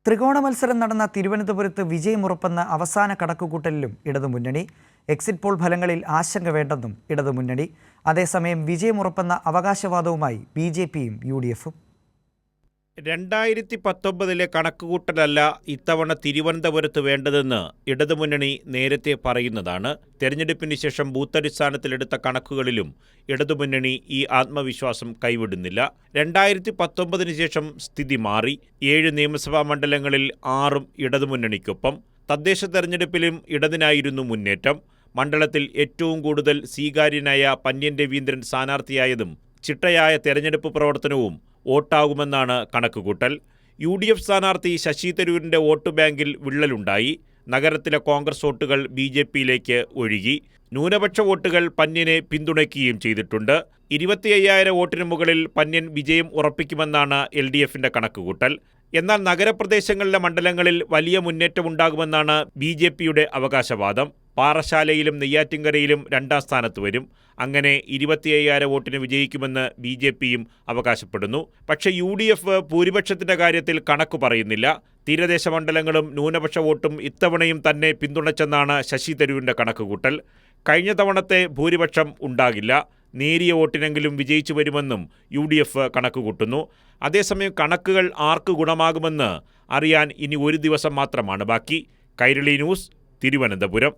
ത്രികോണ മത്സരം നടന്ന തിരുവനന്തപുരത്ത് വിജയമുറപ്പെന്ന അവസാന കണക്കുകൂട്ടലിലും ഇടതുമുന്നണി. എക്സിറ്റ് പോൾ ഫലങ്ങളിൽ ആശങ്ക വേണ്ടെന്നും ഇടതുമുന്നണി. അതേസമയം വിജയമുറപ്പെന്ന അവകാശവാദവുമായി BJPയും UDFും. 2019 കണക്കുകൂട്ടലല്ല ഇത്തവണ തിരുവനന്തപുരത്ത് വേണ്ടതെന്ന് ഇടതുമുന്നണി നേരത്തെ പറയുന്നതാണ്. തെരഞ്ഞെടുപ്പിന് ശേഷം ബൂത്തടിസ്ഥാനത്തിലെടുത്ത കണക്കുകളിലും ഇടതുമുന്നണി ഈ ആത്മവിശ്വാസം കൈവിടുന്നില്ല. 2019 ശേഷം സ്ഥിതി മാറി. 7 നിയമസഭാ മണ്ഡലങ്ങളിൽ 6ഉം ഇടതുമുന്നണിക്കൊപ്പം. തദ്ദേശ തെരഞ്ഞെടുപ്പിലും ഇടതിനായിരുന്നു മുന്നേറ്റം. മണ്ഡലത്തിൽ ഏറ്റവും കൂടുതൽ സ്വീകാര്യനായ പന്ന്യൻ രവീന്ദ്രൻ സ്ഥാനാർത്ഥിയായതും ചിട്ടയായ തെരഞ്ഞെടുപ്പ് പ്രവർത്തനവും വോട്ടാകുമെന്നാണ് കണക്കുകൂട്ടൽ. UDF സ്ഥാനാർത്ഥി ശശി തരൂരിൻ്റെ വോട്ട് ബാങ്കിൽ വിള്ളലുണ്ടായി. നഗരത്തിലെ കോൺഗ്രസ് വോട്ടുകൾ BJPയിലേക്ക് ഒഴുകി. ന്യൂനപക്ഷ വോട്ടുകൾ പന്ന്യനെ പിന്തുണയ്ക്കുകയും ചെയ്തിട്ടുണ്ട്. 25,000 വോട്ടിന് മുകളിൽ പന്ന്യൻ വിജയം ഉറപ്പിക്കുമെന്നാണ് LDFിൻ്റെ കണക്കുകൂട്ടൽ. എന്നാൽ നഗരപ്രദേശങ്ങളിലെ മണ്ഡലങ്ങളിൽ വലിയ മുന്നേറ്റമുണ്ടാകുമെന്നാണ് BJPയുടെ അവകാശവാദം. പാറശാലയിലും നെയ്യാറ്റിൻകരയിലും 2ാം സ്ഥാനത്ത് വരും. അങ്ങനെ 25,000 വോട്ടിന് വിജയിക്കുമെന്ന് BJPയും അവകാശപ്പെടുന്നു. പക്ഷേ UDF ഭൂരിപക്ഷത്തിന്റെ കാര്യത്തിൽ കണക്ക് പറയുന്നില്ല. തീരദേശ മണ്ഡലങ്ങളും ന്യൂനപക്ഷ വോട്ടും ഇത്തവണയും തന്നെ പിന്തുണച്ചെന്നാണ് ശശി തരൂരിന്റെ കണക്കുകൂട്ടൽ. കഴിഞ്ഞ തവണത്തെ ഭൂരിപക്ഷം ഉണ്ടാകില്ല. നേരിയ വോട്ടിനെങ്കിലും വിജയിച്ചു വരുമെന്നും UDF കണക്കുകൂട്ടുന്നു. അതേസമയം കണക്കുകൾ ആർക്ക് ഗുണമാകുമെന്ന് അറിയാൻ ഇനി ഒരു ദിവസം മാത്രമാണ് ബാക്കി. കൈരളി ന്യൂസ്, തിരുവനന്തപുരം.